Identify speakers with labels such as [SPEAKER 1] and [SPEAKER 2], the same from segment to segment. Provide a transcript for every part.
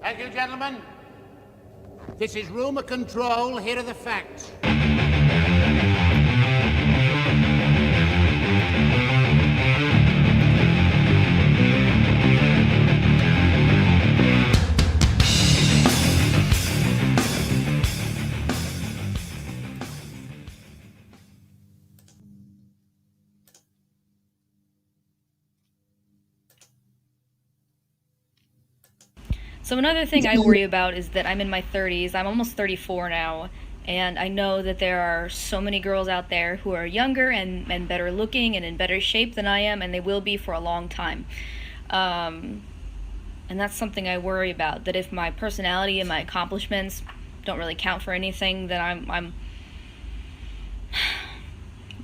[SPEAKER 1] Thank you, gentlemen. This is rumor control. Here are the facts.
[SPEAKER 2] So another thing I worry about is that I'm in my 30s. I'm almost 34 now, and I know that there are so many girls out there who are younger and better looking and in better shape than I am, and they will be for a long time. And that's something I worry about, that if my personality and my accomplishments don't really count for anything, then I'm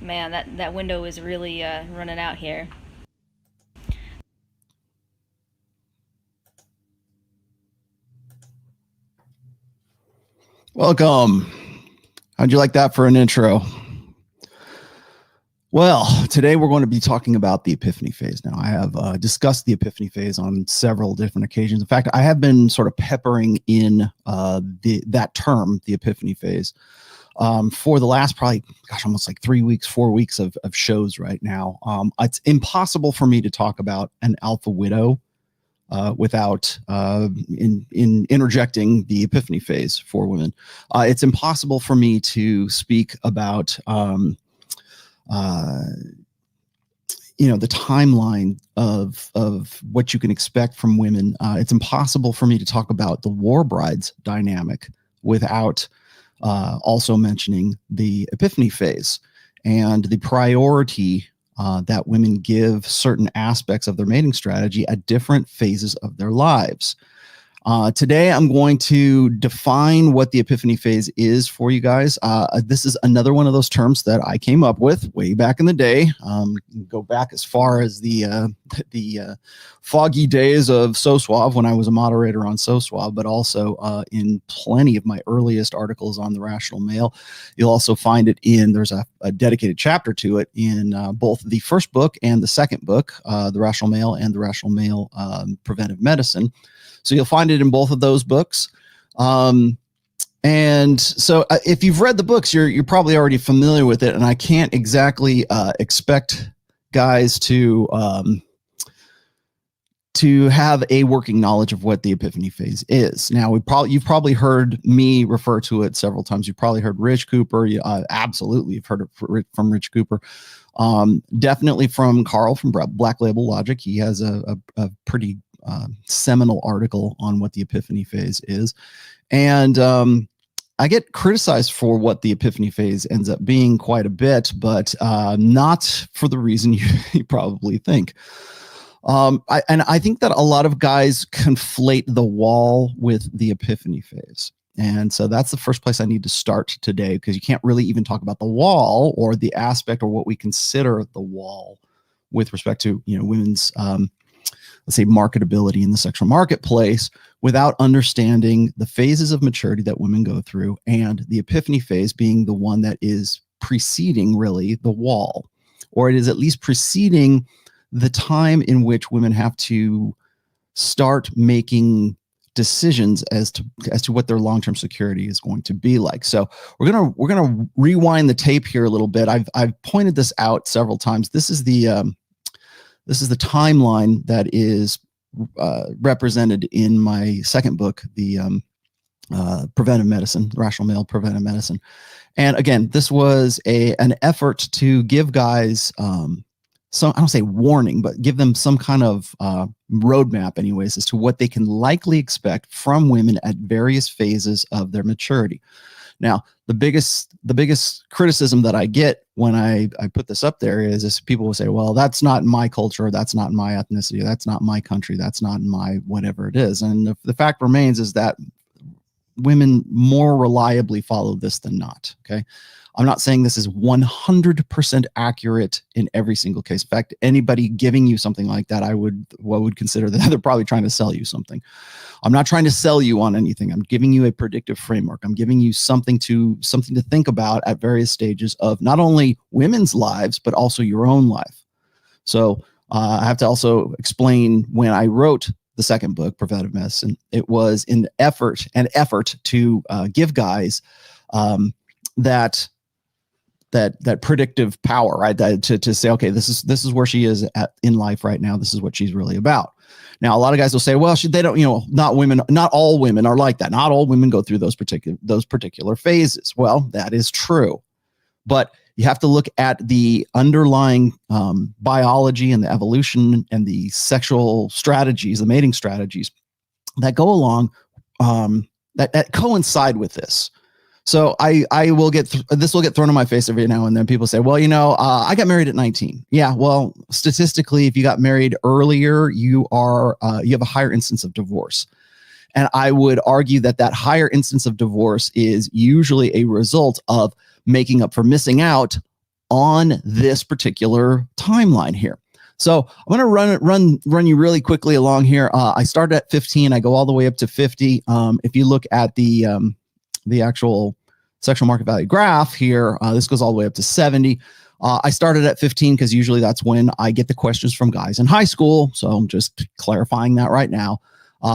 [SPEAKER 2] man, that window is really running out here.
[SPEAKER 3] Welcome. How'd you like that for an intro? Well, today we're going to be talking about the epiphany phase. Now, I have discussed the epiphany phase on several different occasions. In fact, I have been sort of peppering in that term, the epiphany phase, for the last probably, almost like 3 weeks, 4 weeks of shows right now. It's impossible for me to talk about an alpha widow without interjecting the epiphany phase for women. It's impossible for me to speak about, the timeline of what you can expect from women. It's impossible for me to talk about the war brides dynamic without also mentioning the epiphany phase and the priority that women give certain aspects of their mating strategy at different phases of their lives. Today, I'm going to define what the epiphany phase is for you guys. This is another one of those terms that I came up with way back in the day. Go back as far as the foggy days of SoSuave when I was a moderator on SoSuave, but also in plenty of my earliest articles on The Rational Male. You'll also find it there's a dedicated chapter to it in both the first book and the second book, The Rational Male and The Rational Male Preventive Medicine. So you'll find it in both of those books. And so if you've read the books, you're probably already familiar with it. And I can't exactly expect guys to have a working knowledge of what the epiphany phase is. Now, you've probably heard me refer to it several times. You've probably heard Rich Cooper. Absolutely, you've heard it from Rich Cooper. Definitely from Carl from Black Label Logic. He has a pretty seminal article on what the epiphany phase is. And I get criticized for what the epiphany phase ends up being quite a bit, but not for the reason you probably think. I think that a lot of guys conflate the wall with the epiphany phase. And so that's the first place I need to start today, because you can't really even talk about the wall or the aspect or what we consider the wall with respect to, women's let's say marketability in the sexual marketplace without understanding the phases of maturity that women go through, and the epiphany phase being the one that is preceding really the wall, or it is at least preceding the time in which women have to start making decisions as to what their long-term security is going to be like. So we're gonna rewind the tape here a little bit. I've pointed this out several times. This is the timeline that is represented in my second book, the Preventive Medicine, Rational Male Preventive Medicine. And again, this was an effort to give guys some, I don't say warning, but give them some kind of roadmap anyways as to what they can likely expect from women at various phases of their maturity. Now, the biggest criticism that I get when I put this up there is people will say, well, that's not in my culture, that's not in my ethnicity, that's not my country, that's not in my whatever it is. And the fact remains is that women more reliably follow this than not, okay? I'm not saying this is 100% accurate in every single case. In fact, anybody giving you something like that, I would consider that they're probably trying to sell you something. I'm not trying to sell you on anything. I'm giving you a predictive framework. I'm giving you something to think about at various stages of not only women's lives, but also your own life. So I have to also explain, when I wrote the second book, Preventive Medicine, it was an effort to give guys that predictive power, right? To say, okay, this is where she is in life right now. This is what she's really about. Now, a lot of guys will say, well, they don't, not all women are like that. Not all women go through those particular phases. Well, that is true, but you have to look at the underlying biology and the evolution and the sexual strategies, the mating strategies that go along, that coincide with this. So I will this will get thrown in my face every now and then. People say, well, I got married at 19. Yeah, well, statistically, if you got married earlier, you have a higher instance of divorce. And I would argue that higher instance of divorce is usually a result of making up for missing out on this particular timeline here. So I'm going to run you really quickly along here. I started at 15. I go all the way up to 50. If you look at the actual sexual market value graph here, this goes all the way up to 70. I started at 15 because usually that's when I get the questions from guys in high school. So I'm just clarifying that right now.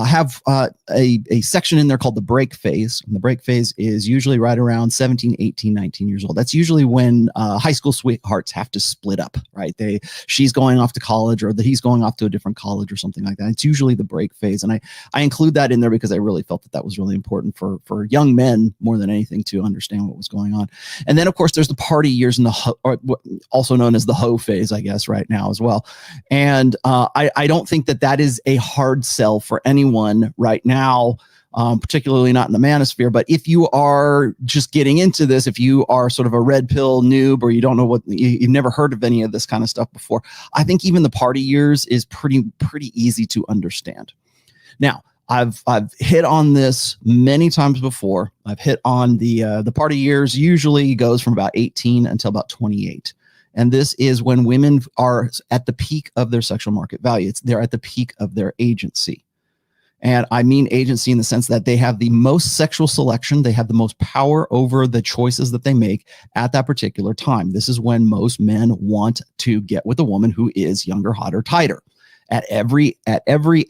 [SPEAKER 3] Have a section in there called the break phase. And the break phase is usually right around 17, 18, 19 years old. That's usually when high school sweethearts have to split up, right? She's going off to college or he's going off to a different college or something like that. It's usually the break phase. And I include that in there because I really felt that was really important for young men more than anything to understand what was going on. And then, of course, there's the party years and also known as the hoe phase, I guess, right now as well. And I don't think that is a hard sell for anyone right now, particularly not in the manosphere. But if you are just getting into this, if you are sort of a red pill noob or you don't know you've never heard of any of this kind of stuff before, I think even the party years is pretty easy to understand. Now, I've hit on this many times before. I've hit on the party years usually goes from about 18 until about 28. And this is when women are at the peak of their sexual market value. They're at the peak of their agency. And I mean agency in the sense that they have the most sexual selection. They have the most power over the choices that they make at that particular time. This is when most men want to get with a woman who is younger, hotter, tighter. At every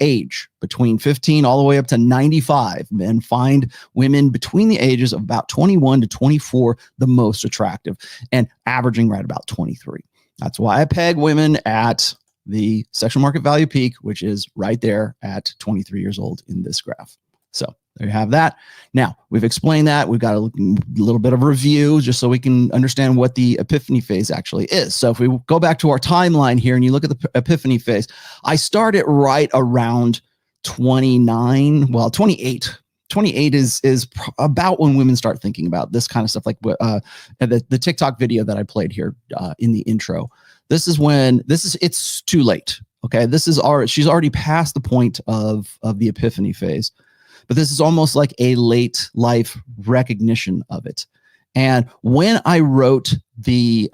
[SPEAKER 3] age, between 15 all the way up to 95, men find women between the ages of about 21 to 24 the most attractive, and averaging right about 23. That's why I peg women at the sexual market value peak, which is right there at 23 years old in this graph. So there you have that. Now, we've explained that. We've got a little bit of a review just so we can understand what the epiphany phase actually is. So if we go back to our timeline here and you look at the epiphany phase, I started right around 28. 28 is about when women start thinking about this kind of stuff, like the TikTok video that I played here in the intro. It's too late. Okay. She's already past the point of the epiphany phase, but this is almost like a late life recognition of it. And when I wrote the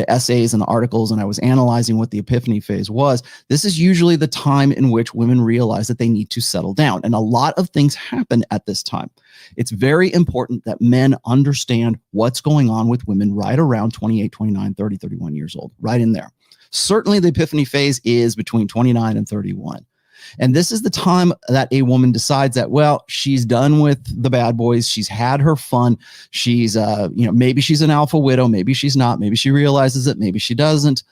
[SPEAKER 3] essays and the articles and I was analyzing what the epiphany phase was, this is usually the time in which women realize that they need to settle down. And a lot of things happen at this time. It's very important that men understand what's going on with women right around 28, 29, 30, 31 years old, right in there. Certainly the epiphany phase is between 29 and 31. And this is the time that a woman decides that, well, she's done with the bad boys. She's had her fun. She's, maybe she's an alpha widow. Maybe she's not. Maybe she realizes it. Maybe she doesn't.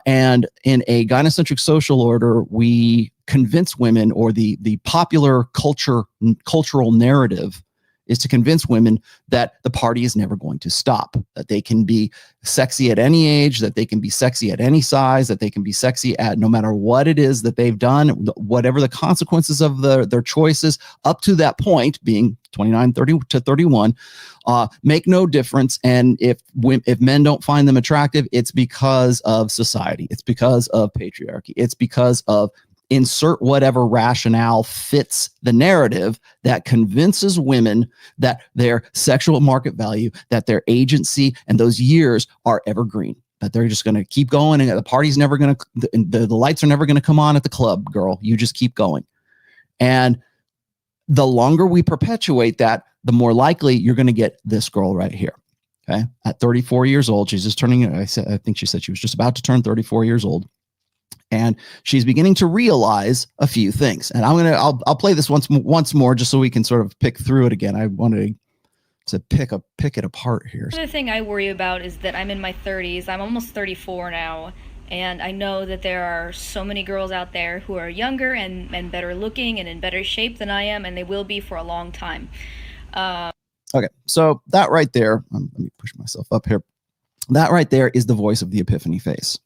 [SPEAKER 3] And in a gynocentric social order, we convince women, or the popular cultural narrative is to convince women that the party is never going to stop, that they can be sexy at any age, that they can be sexy at any size, that they can be sexy at no matter what it is that they've done, whatever the consequences of their choices up to that point, being 29, 30 to 31, make no difference. And if men don't find them attractive, it's because of society. It's because of patriarchy. It's because of insert whatever rationale fits the narrative that convinces women that their sexual market value, that their agency and those years are evergreen, that they're just going to keep going and the party's never going to, the lights are never going to come on at the club, girl. You just keep going. And the longer we perpetuate that, the more likely you're going to get this girl right here. Okay. At 34 years old, she's just turning, I think she said she was just about to turn 34 years old. And she's beginning to realize a few things. And I'll play this once more just so we can sort of pick through it again. I wanted to pick it apart here.
[SPEAKER 2] Another thing I worry about is that I'm in my 30s. I'm almost 34 now. And I know that there are so many girls out there who are younger and better looking and in better shape than I am, and they will be for a long time.
[SPEAKER 3] Okay, so that right there, let me push myself up here. That right there is the voice of the epiphany face.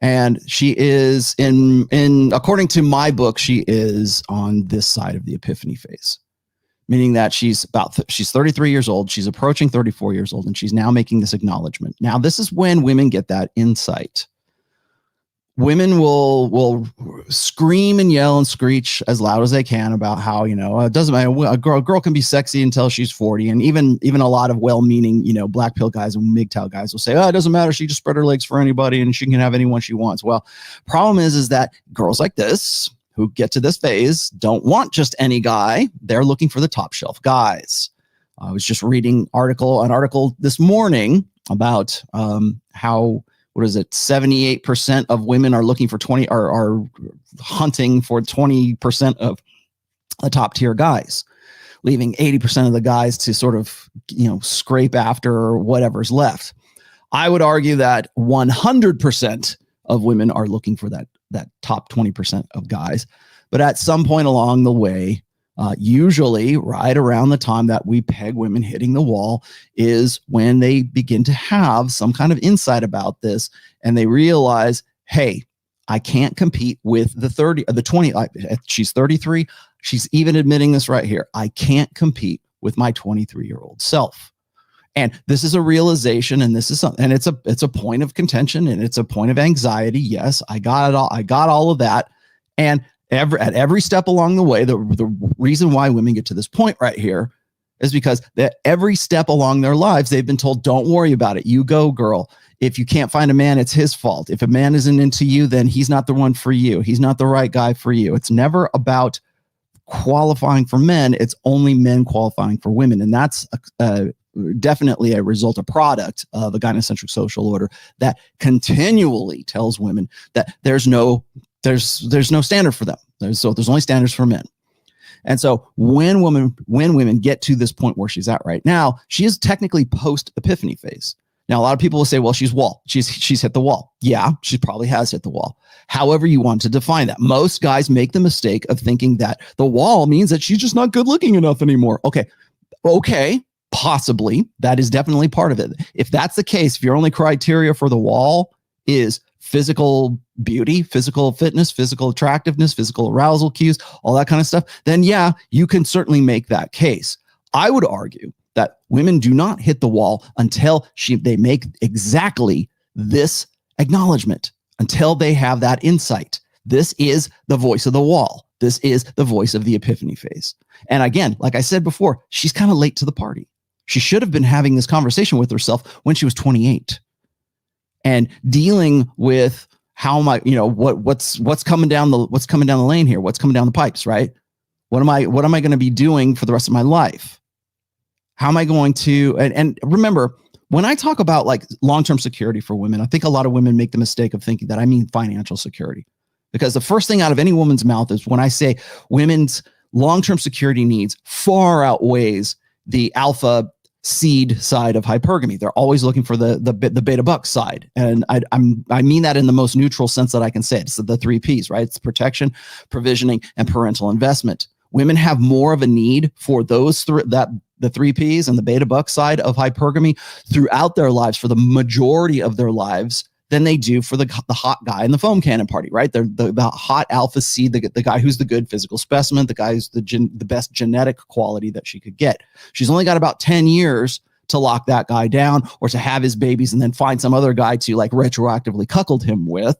[SPEAKER 3] And she is according to my book, she is on this side of the epiphany phase, meaning that she's 33 years old. She's approaching 34 years old, and she's now making this acknowledgement. Now, this is when women get that insight. Women will scream and yell and screech as loud as they can about how, it doesn't matter. A girl can be sexy until she's 40. And even a lot of well-meaning, black pill guys and MGTOW guys will say, oh, it doesn't matter. She just spread her legs for anybody and she can have anyone she wants. Well, problem is that girls like this who get to this phase don't want just any guy. They're looking for the top shelf guys. I was just reading an article this morning about how, 78% of women are looking for are hunting for 20% of the top tier guys, leaving 80% of the guys to sort of, scrape after whatever's left. I would argue that 100% of women are looking for that top 20% of guys. But at some point along the way, usually right around the time that we peg women hitting the wall is when they begin to have some kind of insight about this, and they realize, hey, I can't compete with the 20. She's 33. She's even admitting this right here. I can't compete with my 23-year-old self. And this is a realization, and it's a point of contention, and it's a point of anxiety. Yes, I got it all. I got all of that. And at every step along the way, the reason why women get to this point right here is because that every step along their lives, they've been told, don't worry about it. You go, girl. If you can't find a man, it's his fault. If a man isn't into you, then he's not the one for you. He's not the right guy for you. It's never about qualifying for men. It's only men qualifying for women. And that's definitely a product of a gynocentric social order that continually tells women that there's no standard for them. There's only standards for men. And so when women get to this point where she's at right now, she is technically post epiphany phase. Now, a lot of people will say, well, she's hit the wall. Yeah, she probably has hit the wall. However you want to define that. Most guys make the mistake of thinking that the wall means that she's just not good looking enough anymore. Okay, possibly. That is definitely part of it. If that's the case, if your only criteria for the wall is physical beauty, physical fitness, physical attractiveness, physical arousal cues, all that kind of stuff, then yeah, you can certainly make that case. I would argue that women do not hit the wall until they make exactly this acknowledgement, until they have that insight. This is the voice of the wall. This is the voice of the epiphany phase. And again, like I said before, she's kind of late to the party. She should have been having this conversation with herself when she was 28. And dealing with how am I, what's coming down the lane here? What's coming down the pipes, right? What am I going to be doing for the rest of my life? How am I going to, and remember, when I talk about like long-term security for women, I think a lot of women make the mistake of thinking that I mean financial security, because the first thing out of any woman's mouth is when I say women's long-term security needs far outweighs the alpha seed side of hypergamy. They're always looking for the beta buck side. And I mean that in the most neutral sense that I can say it. It's the 3 Ps, right? It's protection, provisioning, and parental investment. Women have more of a need for those the 3 Ps and the beta buck side of hypergamy throughout their lives, for the majority of their lives, than they do for the hot guy in the foam cannon party, right? They're the hot alpha seed, the guy who's the good physical specimen, the guy who's the best genetic quality that she could get. She's only got about 10 years to lock that guy down, or to have his babies and then find some other guy to like retroactively cuckold him with.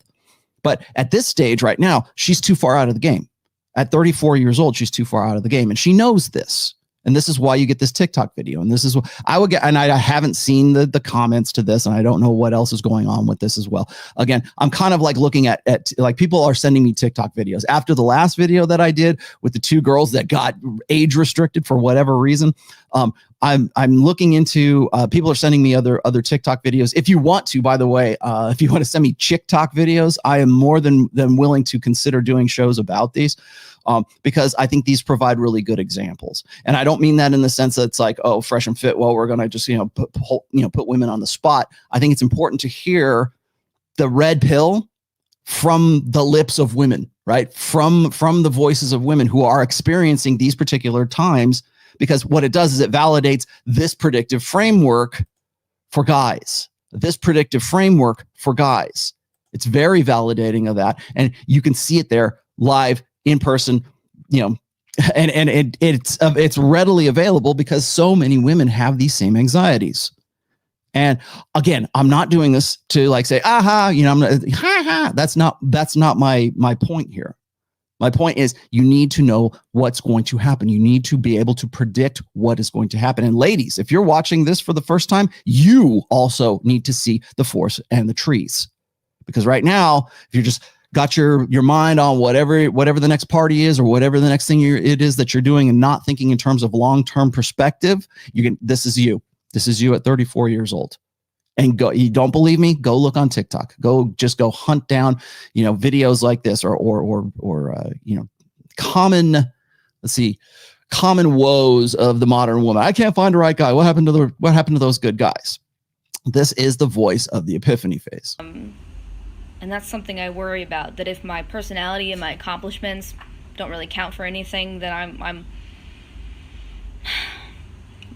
[SPEAKER 3] But at this stage right now, she's too far out of the game. At 34 years old, she's too far out of the game. And she knows this. And this is why you get this TikTok video. And this is what I would get. And I haven't seen the comments to this, and I don't know what else is going on with this as well. Again, I'm kind of like looking at like people are sending me TikTok videos after the last video that I did with the 2 girls that got age restricted for whatever reason. I'm looking into people are sending me other TikTok videos. If you want to, by the way, if you want to send me TikTok videos, I am more than willing to consider doing shows about these. Because I think these provide really good examples. And I don't mean that in the sense that it's like, oh, fresh and fit. Well, we're going to just, put women on the spot. I think it's important to hear the red pill from the lips of women, right? From the voices of women who are experiencing these particular times, because what it does is it validates this predictive framework for guys, It's very validating of that. And you can see it there live in person, and it's readily available because so many women have these same anxieties. And again, I'm not doing this to like say, aha, I'm not, ha. That's not my point here. My point is you need to know what's going to happen. You need to be able to predict what is going to happen. And ladies, if you're watching this for the first time, you also need to see the forest and the trees, because right now, if you're just got your mind on whatever the next party is or whatever the next thing it is that you're doing and not thinking in terms of long-term perspective, this is you at 34 years old. And you don't believe me? Go look on TikTok. Go hunt down, videos like this or common woes of the modern woman. I can't find the right guy. What happened to those good guys? This is the voice of the epiphany phase.
[SPEAKER 2] And that's something I worry about, that if my personality and my accomplishments don't really count for anything, then I'm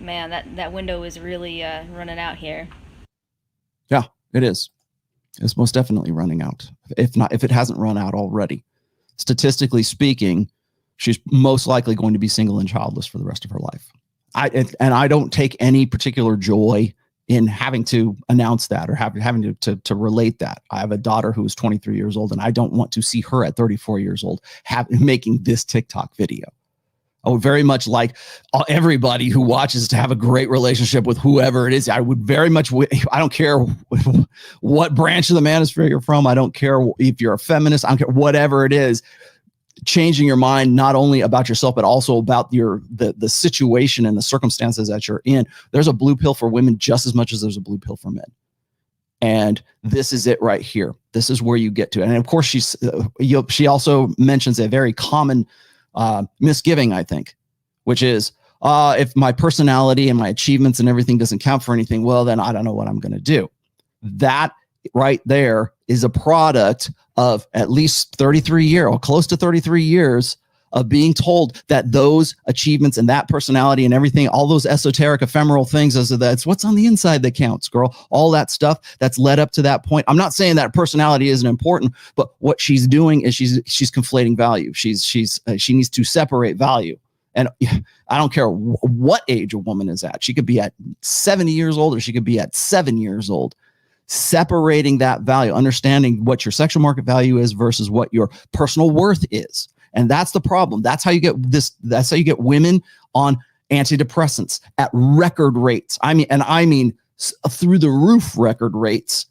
[SPEAKER 2] man, that window is really running out here.
[SPEAKER 3] Yeah, it is. It's most definitely running out. If it hasn't run out already. Statistically speaking, she's most likely going to be single and childless for the rest of her life. I don't take any particular joy in having to announce that or having to relate that. I have a daughter who is 23 years old, and I don't want to see her at 34 years old making this TikTok video. I would very much like everybody who watches to have a great relationship with whoever it is. I would very much, I don't care what branch of the manosphere you're from. I don't care if you're a feminist. I don't care, whatever it is. Changing your mind not only about yourself but also about the situation and the circumstances that you're in. There's a blue pill for women just as much as there's a blue pill for men, and this is it right here. This is where you get to it. And of course, she also mentions a very common misgiving, I think, which is if my personality and my achievements and everything doesn't count for anything, well, then I don't know what I'm going to do. That right there is a product of at least 33 years or close to 33 years of being told that those achievements and that personality and everything, all those esoteric ephemeral things, that's what's on the inside that counts, girl. All that stuff that's led up to that point. I'm not saying that personality isn't important, but what she's doing is she's conflating value. She needs to separate value. And I don't care what age a woman is at. She could be at 70 years old or she could be at 7 years old. Separating that value, understanding what your sexual market value is versus what your personal worth is. And that's the problem. That's how you get this. That's how you get women on antidepressants at record rates. I mean through the roof record rates,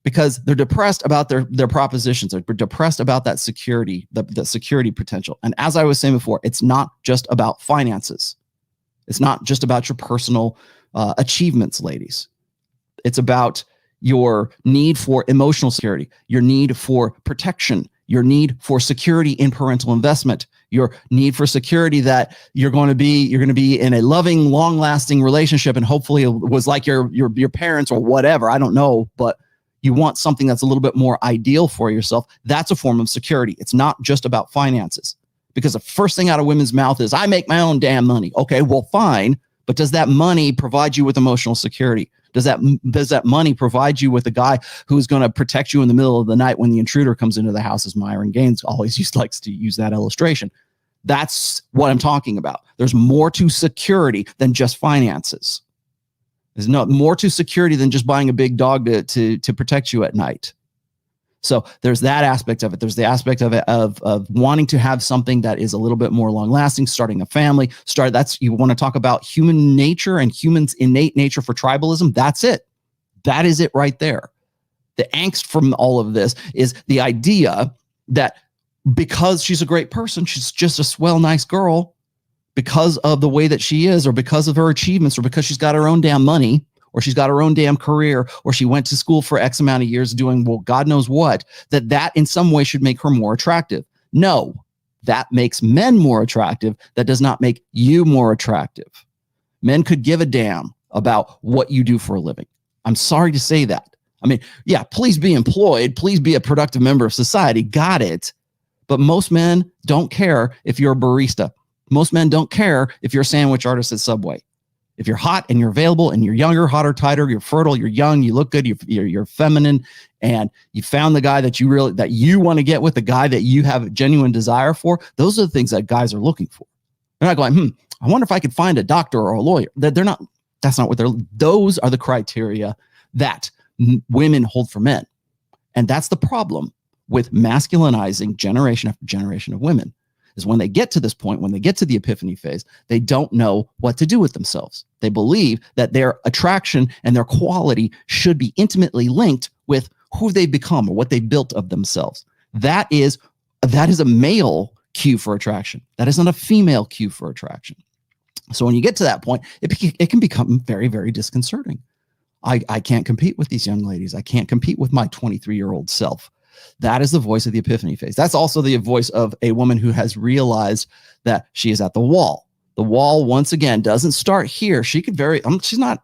[SPEAKER 3] because they're depressed about their propositions. They're depressed about that security, the security potential. And as I was saying before, it's not just about finances. It's not just about your personal achievements, ladies. It's about your need for emotional security, your need for protection, your need for security in parental investment, your need for security that you're going to be in a loving, long-lasting relationship, and hopefully it was like your parents or whatever. I don't know, but you want something that's a little bit more ideal for yourself. That's a form of security. It's not just about finances, because the first thing out of women's mouth is, I make my own damn money. Okay, well, fine, but does that money provide you with emotional security? Does that money provide you with a guy who's going to protect you in the middle of the night when the intruder comes into the house, as Myron Gaines always likes to use that illustration? That's what I'm talking about. There's more to security than just finances. There's more to security than just buying a big dog to protect you at night. So there's that aspect of it. There's the aspect of it of wanting to have something that is a little bit more long lasting, starting a family. You want to talk about human nature and humans' innate nature for tribalism. That's it. That is it right there. The angst from all of this is the idea that because she's a great person, she's just a swell, nice girl, because of the way that she is, or because of her achievements, or because she's got her own damn money, or she's got her own damn career, or she went to school for X amount of years doing, well, God knows what, that in some way should make her more attractive. No, that makes men more attractive. That does not make you more attractive. Men could give a damn about what you do for a living. I'm sorry to say that. I mean, yeah, please be employed. Please be a productive member of society. Got it. But most men don't care if you're a barista. Most men don't care if you're a sandwich artist at Subway. If you're hot and you're available and you're younger, hotter, tighter, you're fertile, you're young, you look good, you're feminine, and you found the guy that you want to get with, the guy that you have a genuine desire for, those are the things that guys are looking for. They're not going, I wonder if I could find a doctor or a lawyer. They're not. That's not what those are the criteria that women hold for men. And that's the problem with masculinizing generation after generation of women. Is when they get to this point, when they get to the epiphany phase, they don't know what to do with themselves. They believe that their attraction and their quality should be intimately linked with who they've become or what they built of themselves. That is a male cue for attraction. That is not a female cue for attraction. So when you get to that point, it can become very, very disconcerting. I can't compete with these young ladies. I can't compete with my 23-year-old self. That is the voice of the epiphany phase. That's also the voice of a woman who has realized that she is at the wall. The wall, once again, doesn't start here. She could she's not,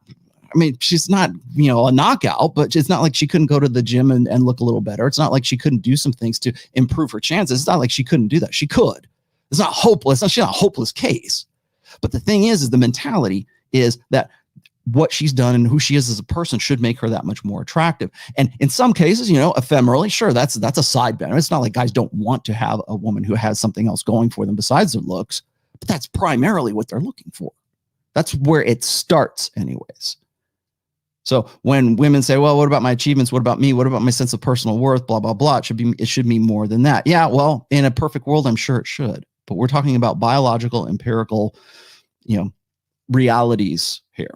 [SPEAKER 3] a knockout, but it's not like she couldn't go to the gym and look a little better. It's not like she couldn't do some things to improve her chances. It's not like she couldn't do that. She could. It's not hopeless. She's not a hopeless case. But the thing is the mentality is that what she's done and who she is as a person should make her that much more attractive. And in some cases, ephemerally, sure, that's a side benefit. It's not like guys don't want to have a woman who has something else going for them besides their looks, but that's primarily what they're looking for. That's where it starts anyways. So when women say, well, what about my achievements? What about me? What about my sense of personal worth? Blah, blah, blah. It should be more than that. Yeah, well, in a perfect world, I'm sure it should. But we're talking about biological, empirical, realities here.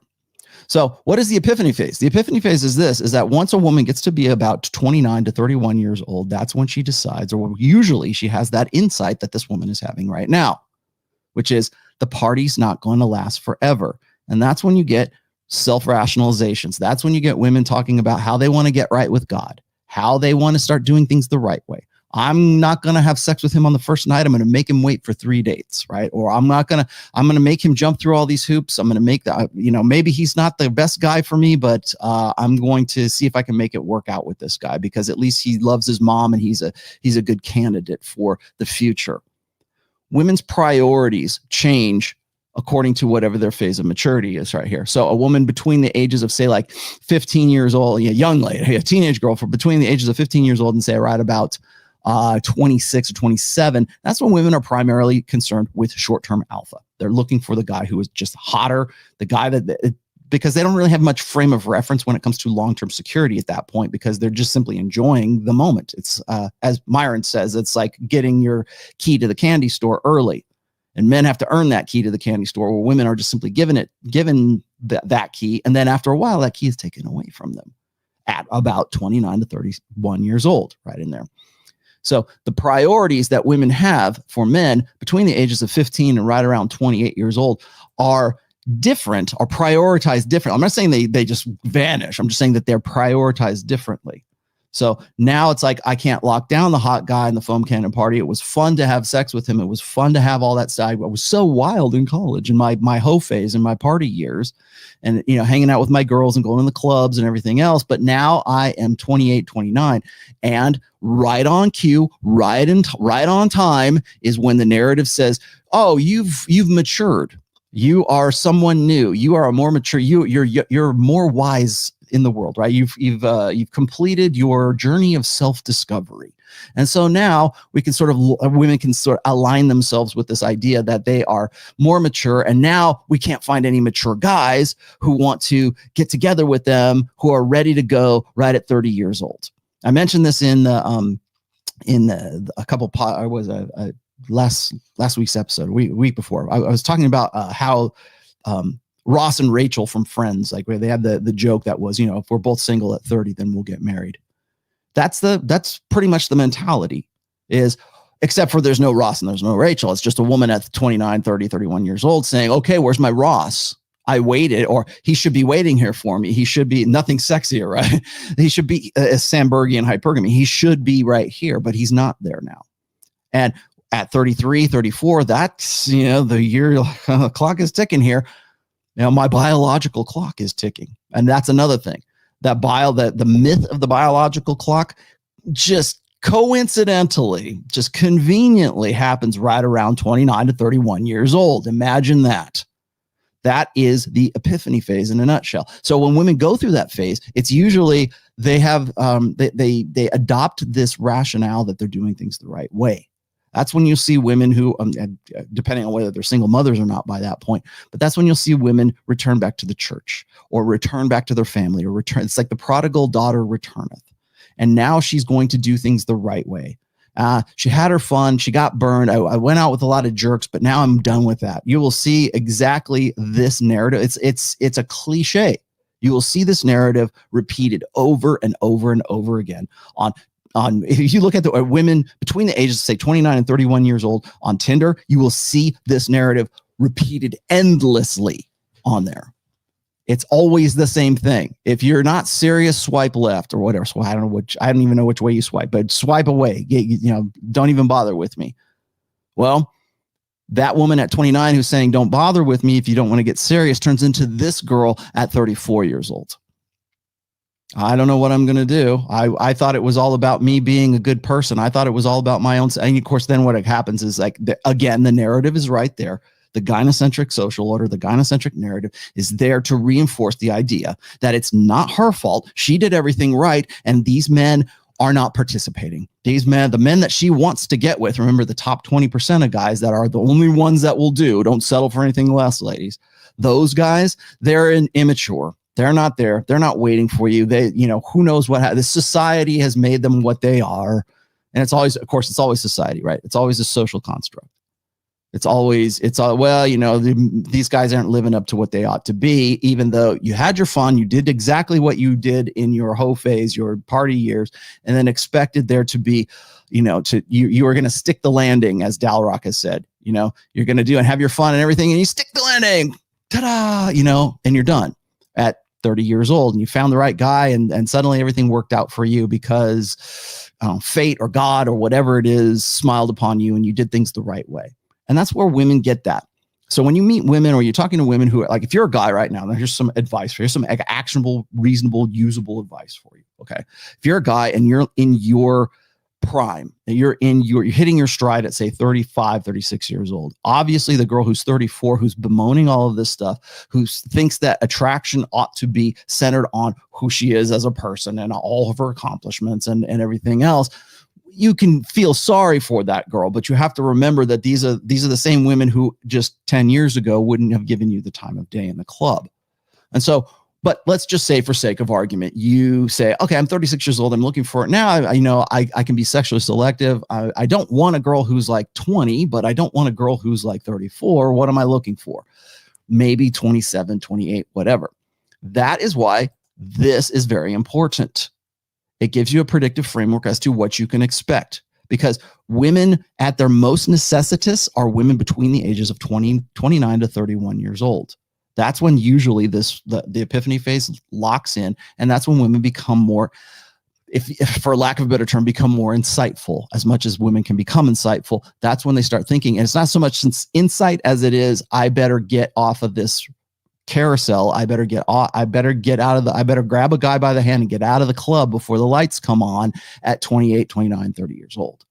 [SPEAKER 3] So what is the epiphany phase? The epiphany phase is that once a woman gets to be about 29 to 31 years old, that's when she decides, or usually she has that insight that this woman is having right now, which is the party's not going to last forever. And that's when you get self-rationalizations. That's when you get women talking about how they want to get right with God, how they want to start doing things the right way. I'm not going to have sex with him on the first night. I'm going to make him wait for 3 dates, right? Or I'm going to make him jump through all these hoops. I'm going to make that, maybe he's not the best guy for me, but I'm going to see if I can make it work out with this guy because at least he loves his mom and he's a good candidate for the future. Women's priorities change according to whatever their phase of maturity is right here. So a woman between the ages of, say, like 15 years old, a young lady, a teenage girl between the ages of 15 years old and say right about 26 or 27, that's when women are primarily concerned with short-term alpha. They're looking for the guy who is just hotter, the guy because they don't really have much frame of reference when it comes to long-term security at that point because they're just simply enjoying the moment. It's, as Myron says, it's like getting your key to the candy store early. And men have to earn that key to the candy store, where women are just simply given that key. And then after a while, that key is taken away from them at about 29 to 31 years old, right in there. So the priorities that women have for men between the ages of 15 and right around 28 years old are different, are prioritized different. I'm not saying they just vanish. I'm just saying that they're prioritized differently. So now it's like, I can't lock down the hot guy in the foam cannon party. It was fun to have sex with him. It was fun to have all that stuff. I was so wild in college in my hoe phase in my party years and, hanging out with my girls and going to the clubs and everything else. But now I am 28, 29 and right on cue, right on time is when the narrative says, oh, you've matured. You are someone new. You are a more mature, you're more wise in the world, right? You've completed your journey of self-discovery. And so now women can sort of align themselves with this idea that they are more mature. And now we can't find any mature guys who want to get together with them, who are ready to go right at 30 years old. I mentioned this in the a couple last week's episode, week before. I was talking about how Ross and Rachel from Friends, like where they had the joke that was, if we're both single at 30, then we'll get married. That's pretty much the mentality is, except for there's no Ross and there's no Rachel. It's just a woman at 29, 30, 31 years old saying, okay, where's my Ross? I waited, or he should be waiting here for me. He should be nothing sexier, right? He should be a Sambergian hypergamy. He should be right here, but he's not there now. And at 33, 34, that's, the year clock is ticking here. My biological clock is ticking. And that's another thing. The myth of the biological clock just coincidentally, just conveniently happens right around 29 to 31 years old. Imagine that. That is the epiphany phase in a nutshell. So when women go through that phase, it's usually they have they adopt this rationale that they're doing things the right way. That's when you see women who, depending on whether they're single mothers or not by that point, but that's when you'll see women return back to the church or return back to their family or return. It's like the prodigal daughter returneth. And now she's going to do things the right way. She had her fun. She got burned. I went out with a lot of jerks, but now I'm done with that. You will see exactly this narrative. It's a cliche. You will see this narrative repeated over and over and over again on if you look at the women between the ages of say 29 and 31 years old on Tinder, you will see this narrative repeated endlessly on there. It's always the same thing. If you're not serious, swipe left or whatever. So I don't even know which way you swipe, but swipe away. Don't even bother with me. Well, that woman at 29 who's saying, don't bother with me if you don't want to get serious, turns into this girl at 34 years old. I don't know what I'm going to do. I thought it was all about me being a good person. I thought it was all about my own. And of course, then what happens is again, the narrative is right there. The gynocentric social order, the gynocentric narrative is there to reinforce the idea that it's not her fault. She did everything right. And these men are not participating. These men, the men that she wants to get with, remember the top 20% of guys that are the only ones that will do, don't settle for anything less, ladies. Those guys, they're immature. They're not there. They're not waiting for you. They, who knows what this society has made them what they are. And it's always society, right? It's always a social construct. These guys aren't living up to what they ought to be, even though you had your fun, you did exactly what you did in your hoe phase, your party years, and then expected there to be, you were going to stick the landing, as Dalrock has said, you're going to do and have your fun and everything, and you stick the landing, ta-da, and you're done at 30 years old, and you found the right guy, and suddenly everything worked out for you because fate or God or whatever it is smiled upon you, and you did things the right way. And that's where women get that. So when you meet women or you're talking to women who, like, if you're a guy right now, here's some advice. Here's some actionable, reasonable, usable advice for you. Okay. If you're a guy and you're in your prime, and you're hitting your stride at say 35, 36 years old, obviously the girl who's 34, who's bemoaning all of this stuff, who thinks that attraction ought to be centered on who she is as a person and all of her accomplishments and everything else, you can feel sorry for that girl, but you have to remember that these are the same women who just 10 years ago wouldn't have given you the time of day in the club. And so, but let's just say, for sake of argument, you say, okay, I'm 36 years old. I'm looking for it now. I can be sexually selective. I don't want a girl who's like 20, but I don't want a girl who's like 34. What am I looking for? Maybe 27, 28, whatever. That is why this is very important. It gives you a predictive framework as to what you can expect, because women at their most necessitous are women between the ages of 29 to 31 years old. That's when usually the epiphany phase locks in. And that's when women become more, if for lack of a better term, become more insightful. As much as women can become insightful, that's when they start thinking. And it's not so much insight as it is, I better get off of this carousel. I better grab a guy by the hand and get out of the club before the lights come on at 28, 29, 30 years old.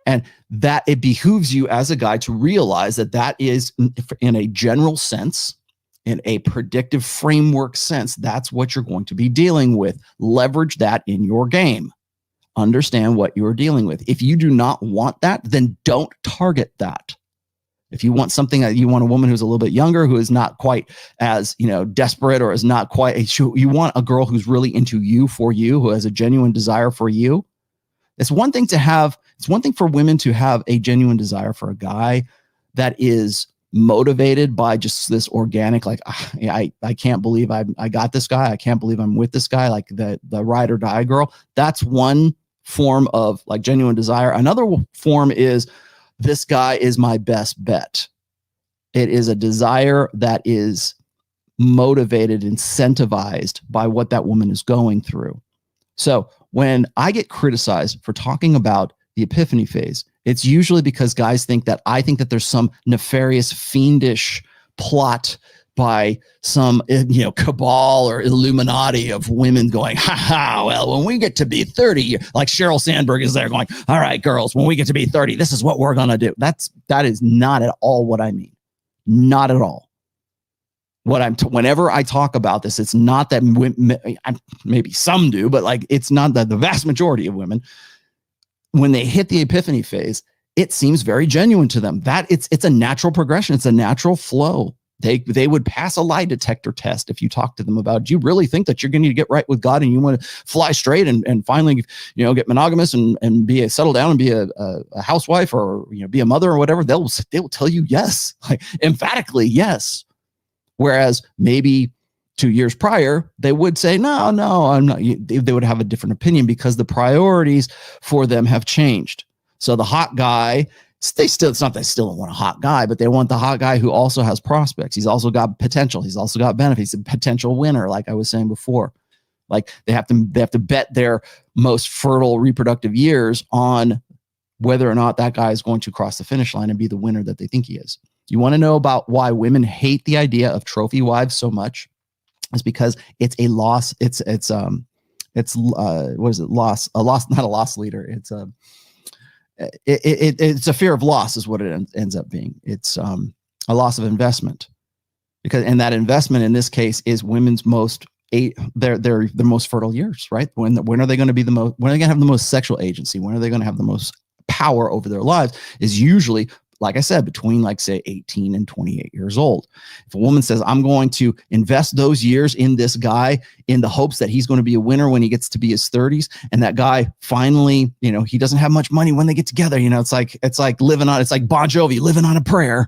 [SPEAKER 3] And that it behooves you as a guy to realize that is, in a general sense, in a predictive framework sense, that's what you're going to be dealing with. Leverage that in your game. Understand what you're dealing with. If you do not want that, then don't target that. If you want something that you want a woman who's a little bit younger, who is not quite as, desperate, or is not quite, you want a girl who's really into you, for you, who has a genuine desire for you. It's one thing for women to have a genuine desire for a guy that is motivated by just this organic, like, I can't believe I got this guy. I can't believe I'm with this guy, like the ride or die girl. That's one form of like genuine desire. Another form is, this guy is my best bet. It is a desire that is motivated, incentivized by what that woman is going through. So when I get criticized for talking about the epiphany phase, it's usually because guys think that I think that there's some nefarious, fiendish plot by some, cabal or Illuminati of women going, well, when we get to be 30, like Sheryl Sandberg is there going, all right, girls, when we get to be 30, this is what we're going to do. That is not at all what I mean. Not at all. Whenever I talk about this, it's not that women, maybe some do, but like, it's not that the vast majority of women, when they hit the epiphany phase, it seems very genuine to them. That it's a natural progression. It's a natural flow. They would pass a lie detector test if you talk to them about, do you really think that you're going to get right with God and you want to fly straight and finally, get monogamous and settle down and be a housewife, or, be a mother or whatever? They will tell you yes, like emphatically yes. Whereas maybe 2 years prior, they would say, no, I'm not. They would have a different opinion because the priorities for them have changed. So the hot guy, it's not they still don't want a hot guy, but they want the hot guy who also has prospects. He's also got potential. He's also got benefits. A potential winner, like I was saying before. Like they have to bet their most fertile reproductive years on whether or not that guy is going to cross the finish line and be the winner that they think he is. You want to know about why women hate the idea of trophy wives so much? It's because it's a loss. It's what is it? Not a loss leader. It's a fear of loss is what it ends up being. It's a loss of investment, and that investment in this case is women's most their most fertile years, right? When are they going to be when are they going to have the most sexual agency? When are they going to have the most power over their lives? Is usually, like I said, between like say 18 and 28 years old. If a woman says, I'm going to invest those years in this guy in the hopes that he's going to be a winner when he gets to be his 30s, and that guy finally, he doesn't have much money when they get together, it's like Bon Jovi living on a prayer,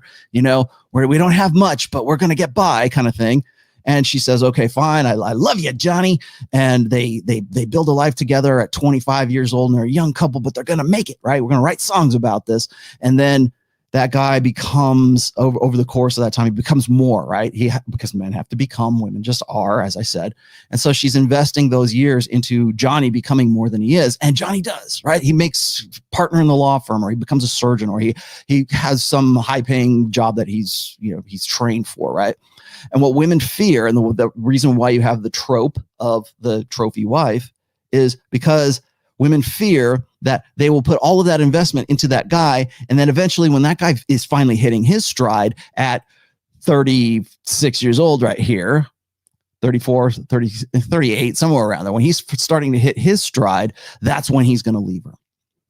[SPEAKER 3] where we don't have much, but we're going to get by kind of thing. And she says, okay, fine. I love you, Johnny. And they build a life together at 25 years old, and they're a young couple, but they're going to make it, right? We're going to write songs about this. And then that guy becomes, over the course of that time, he becomes more, right? Because men have to become, women just are, as I said. And so she's investing those years into Johnny becoming more than he is. And Johnny does, right? He makes partner in the law firm, or he becomes a surgeon, or he has some high paying job that he's trained for, right? And what women fear, and the reason why you have the trope of the trophy wife, is because women fear that they will put all of that investment into that guy. And then eventually, when that guy is finally hitting his stride at 36 years old right here, 34, 30, 38, somewhere around there, when he's starting to hit his stride, that's when he's going to leave her.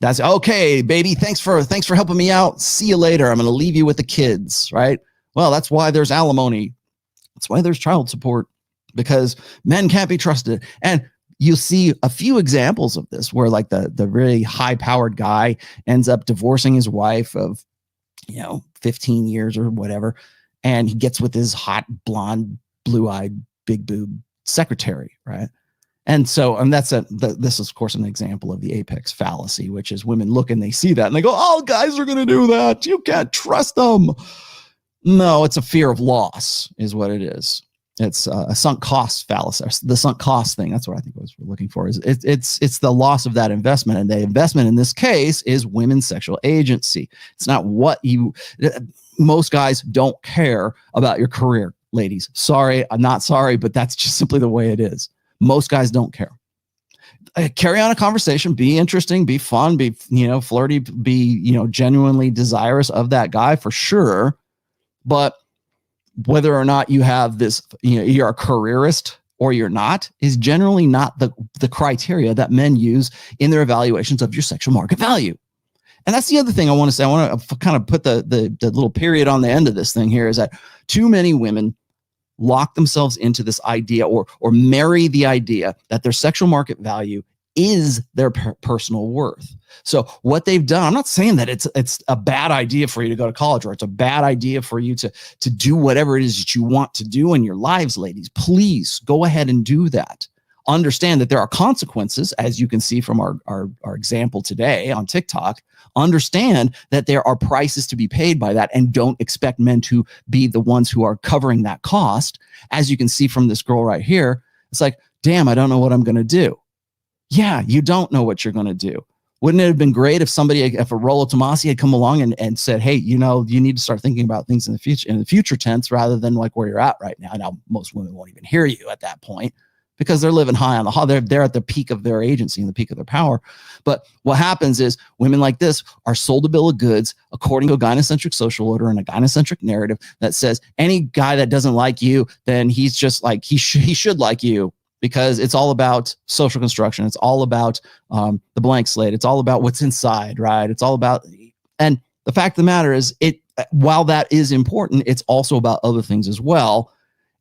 [SPEAKER 3] That's okay, baby. Thanks for helping me out. See you later. I'm going to leave you with the kids, right? Well, that's why there's alimony. That's why there's child support, because men can't be trusted. And you'll see a few examples of this where like the really high powered guy ends up divorcing his wife of, 15 years or whatever. And he gets with his hot, blonde, blue eyed, big boob secretary. Right. And so, this is of course an example of the apex fallacy, which is women look and they see that and they go, oh, guys are going to do that. You can't trust them. No, it's a fear of loss is what it is. It's a sunk cost fallacy, the sunk cost thing. That's what I think we're looking for. It's the loss of that investment, and the investment in this case is women's sexual agency. It's not what most guys don't care about your career, ladies. Sorry, I'm not sorry, but that's just simply the way it is. Most guys don't care. Carry on a conversation, be interesting, be fun, be flirty, be genuinely desirous of that guy for sure, but whether or not you have this, you're a careerist or you're not, is generally not the criteria that men use in their evaluations of your sexual market value. And that's the other thing I want to say. I want to kind of put the little period on the end of this thing here, is that too many women lock themselves into this idea or marry the idea that their sexual market value is their personal worth. So what they've done, I'm not saying that it's a bad idea for you to go to college, or it's a bad idea for you to do whatever it is that you want to do in your lives, ladies. Please go ahead and do that. Understand that there are consequences, as you can see from our example today on TikTok. Understand that there are prices to be paid by that, and don't expect men to be the ones who are covering that cost. As you can see from this girl right here, it's like, damn, I don't know what I'm going to do. Yeah, you don't know what you're going to do. Wouldn't it have been great if if a Rollo Tomasi had come along and said, hey, you need to start thinking about things in the future tense, rather than like where you're at right now. Now, most women won't even hear you at that point, because they're living high on the hog. They're at the peak of their agency and the peak of their power. But what happens is women like this are sold a bill of goods according to a gynocentric social order and a gynocentric narrative that says any guy that doesn't like you, then he's just like, he should like you, because it's all about social construction. It's all about the blank slate. It's all about what's inside, right? It's all about, and the fact of the matter is, while that is important, it's also about other things as well.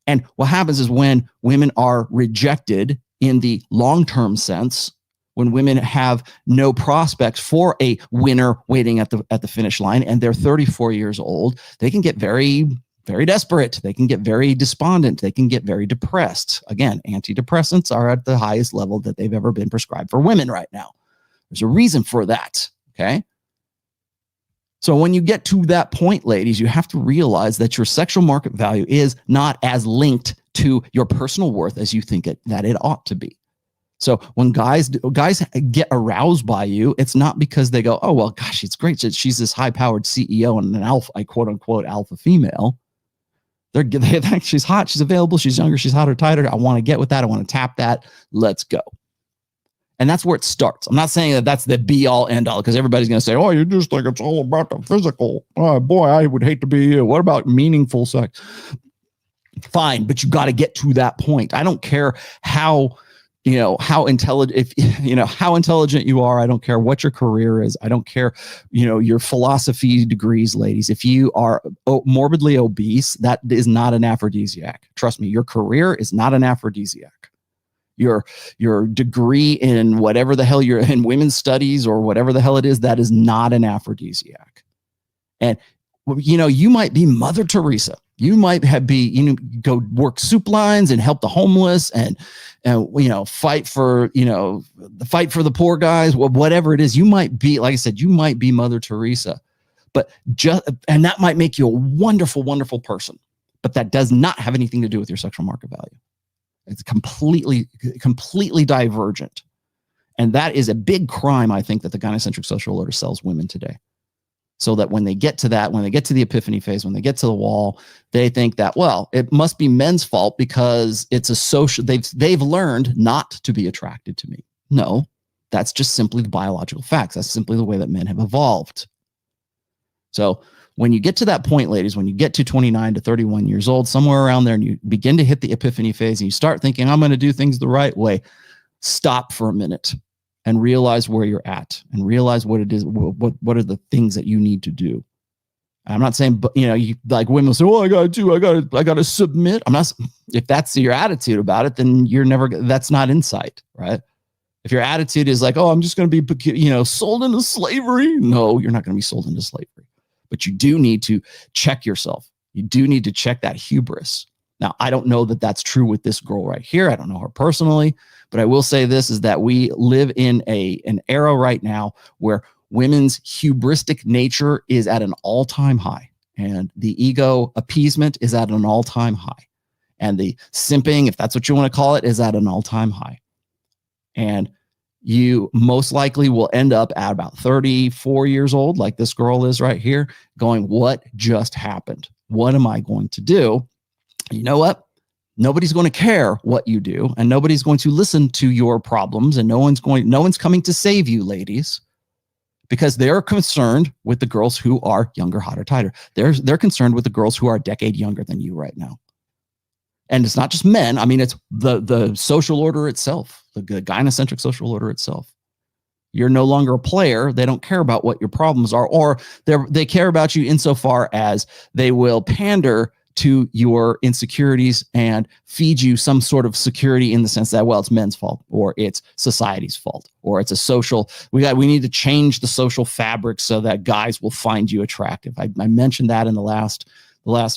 [SPEAKER 3] And what happens is when women are rejected in the long-term sense, when women have no prospects for a winner waiting at the finish line, and they're 34 years old, they can get very, very desperate. They can get very despondent. They can get very depressed. Again, antidepressants are at the highest level that they've ever been prescribed for women right now. There's a reason for that, okay? So when you get to that point, ladies, you have to realize that your sexual market value is not as linked to your personal worth as you think that it ought to be. So when guys get aroused by you, it's not because they go, oh, well, gosh, it's great. She's this high-powered CEO and an alpha, quote-unquote, alpha female. They think she's hot, she's available, she's younger, she's hotter, tighter. I want to get with that. I want to tap that. Let's go. And that's where it starts. I'm not saying that that's the be all end all, because everybody's going to say, oh, you just think it's all about the physical. Oh, boy, I would hate to be you. What about meaningful sex? Fine, but you got to get to that point. I don't care how intelligent, how intelligent you are. I don't care what your career is. I don't care, your philosophy degrees, ladies. If you are morbidly obese, that is not an aphrodisiac. Trust me, your career is not an aphrodisiac. Your degree in whatever the hell you're in, women's studies or whatever the hell it is, that is not an aphrodisiac. And you might be Mother Teresa. You might go work soup lines and help the homeless and fight for the poor guys, whatever it is. You might be, like I said, you might be Mother Teresa, and that might make you a wonderful, wonderful person. But that does not have anything to do with your sexual market value. It's completely divergent. And that is a big crime, I think, that the gynocentric social order sells women today. So that when they get to the epiphany phase, when they get to the wall, they think that, well, it must be men's fault because it's a social, they've learned not to be attracted to me. No, that's just simply the biological facts. That's simply the way that men have evolved. So when you get to that point, ladies, when you get to 29 to 31 years old, somewhere around there, and you begin to hit the epiphany phase and you start thinking, I'm going to do things the right way, stop for a minute and realize where you're at and realize what it is, what are the things that you need to do. I'm not saying, but you like women will say, well, I got to submit. I'm not, if that's your attitude about it, then that's not insight, right? If your attitude is like, oh, I'm just going to be, sold into slavery. No, you're not going to be sold into slavery. But you do need to check yourself. You do need to check that hubris. Now, I don't know that that's true with this girl right here. I don't know her personally, but I will say this is that we live in an era right now where women's hubristic nature is at an all-time high, and the ego appeasement is at an all-time high, and the simping, if that's what you want to call it, is at an all-time high. And you most likely will end up at about 34 years old, like this girl is right here, going, what just happened? What am I going to do? You know what? Nobody's going to care what you do, and nobody's going to listen to your problems, and no one's coming to save you, ladies, because they're concerned with the girls who are younger, hotter, tighter. They're concerned with the girls who are a decade younger than you right now. And it's not just men. I mean, it's the social order itself, the gynocentric social order itself. You're no longer a player. They don't care about what your problems are, or they care about you insofar as they will pander to your insecurities and feed you some sort of security in the sense that, well, it's men's fault, or it's society's fault, or it's a social, we need to change the social fabric so that guys will find you attractive. I mentioned that in the last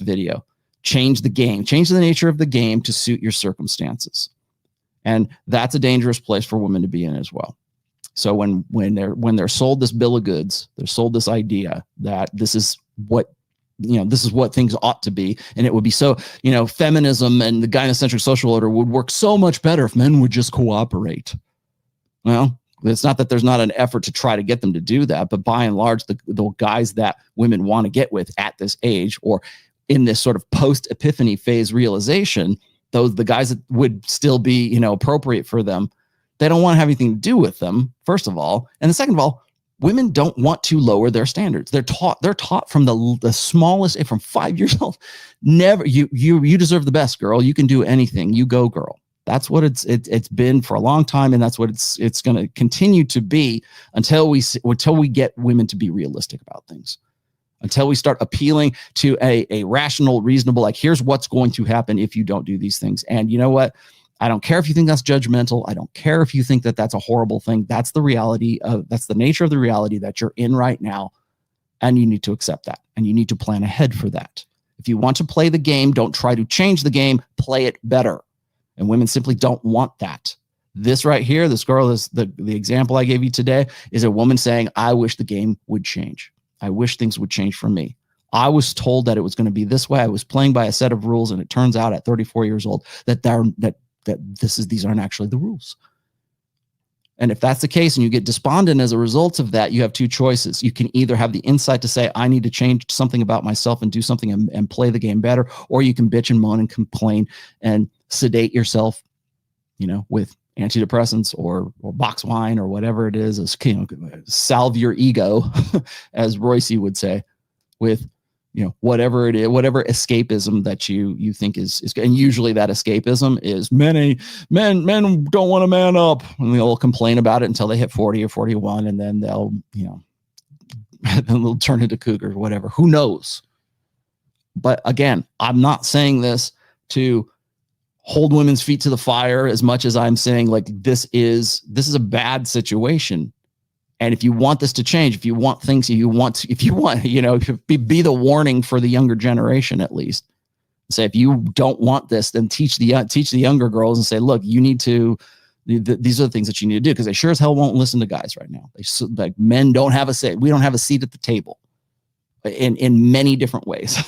[SPEAKER 3] video. Change the game, change the nature of the game to suit your circumstances. And that's a dangerous place for women to be in as well. So when they're sold this bill of goods, they're sold this idea that this is what things ought to be. And it would be so, feminism and the gynocentric social order would work so much better if men would just cooperate. Well, it's not that there's not an effort to try to get them to do that, but by and large, the guys that women want to get with at this age, or in this sort of post-epiphany phase realization, the guys that would still be, appropriate for them, they don't want to have anything to do with them, first of all. And second of all, women don't want to lower their standards. They're taught from the smallest, from 5 years old, never, you deserve the best, girl. You can do anything. You go, girl. That's what it's been for a long time, and that's what it's going to continue to be until we get women to be realistic about things. Until we start appealing to a rational, reasonable, like, here's what's going to happen if you don't do these things. And you know what? I don't care if you think that's judgmental. I don't care if you think that that's a horrible thing. That's the reality that's the nature of the reality that you're in right now. And you need to accept that. And you need to plan ahead for that. If you want to play the game, don't try to change the game, play it better. And women simply don't want that. This right here, this girl, is the example I gave you today, is a woman saying, I wish the game would change. I wish things would change for me. I was told that it was going to be this way. I was playing by a set of rules, and it turns out at 34 years old that these aren't actually the rules. And if that's the case and you get despondent as a result of that, you have two choices. You can either have the insight to say, I need to change something about myself and do something and play the game better, or you can bitch and moan and complain and sedate yourself, with antidepressants or box wine or whatever it is, salve your ego, as Royce would say, with whatever it is, whatever escapism that you think is, and usually that escapism is men don't want to man up, and they'll complain about it until they hit 40 or 41, and then they'll turn into cougars or whatever. Who knows? But again, I'm not saying this to hold women's feet to the fire as much as I'm saying, like, this is a bad situation. And if you want this to change, if you want, be the warning for the younger generation, at least say, if you don't want this, then teach the younger girls and say, look, you need to, these are the things that you need to do. Cause they sure as hell won't listen to guys right now. Like, men don't have a say. We don't have a seat at the table in many different ways.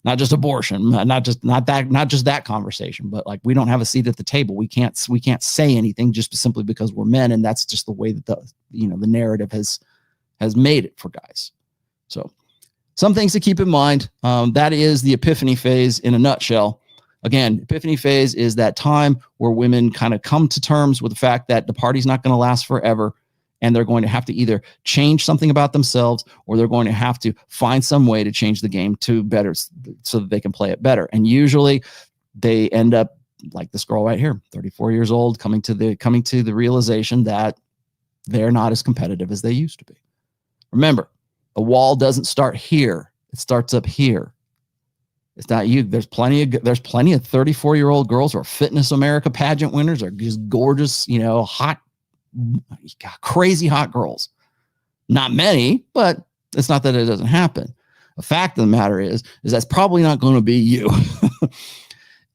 [SPEAKER 3] Not just abortion, not just that conversation, but like, we don't have a seat at the table. We can't say anything just simply because we're men, and that's just the way that the narrative has made it for guys. So, some things to keep in mind. That is the epiphany phase in a nutshell. Again, epiphany phase is that time where women kind of come to terms with the fact that the party's not going to last forever. And they're going to have to either change something about themselves, or they're going to have to find some way to change the game to better so that they can play it better. And usually they end up like this girl right here, 34 years old, coming to the realization that they're not as competitive as they used to be. Remember, the wall doesn't start here. It starts up here. It's not you. There's plenty of 34-year-old girls who are Fitness America pageant winners, are just gorgeous, hot, crazy hot girls. Not many, but it's not that it doesn't happen. The fact of the matter is that's probably not going to be you.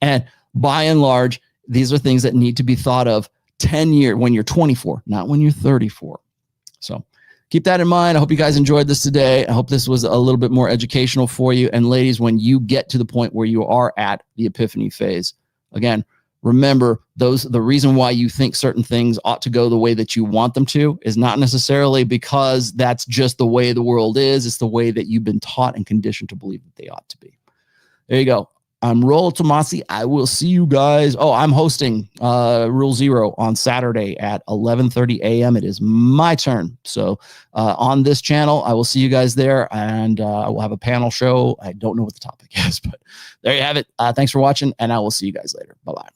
[SPEAKER 3] And by and large, these are things that need to be thought of 10 years when you're 24, not when you're 34. So keep that in mind. I hope you guys enjoyed this today. I hope this was a little bit more educational for you. And ladies, when you get to the point where you are at the epiphany phase, again, remember, the reason why you think certain things ought to go the way that you want them to is not necessarily because that's just the way the world is. It's the way that you've been taught and conditioned to believe that they ought to be. There you go. I'm Rollo Tomasi. I will see you guys. Oh, I'm hosting Rule Zero on Saturday at 11:30 a.m. It is my turn. So on this channel, I will see you guys there, and I will have a panel show. I don't know what the topic is, but there you have it. Thanks for watching, and I will see you guys later. Bye-bye.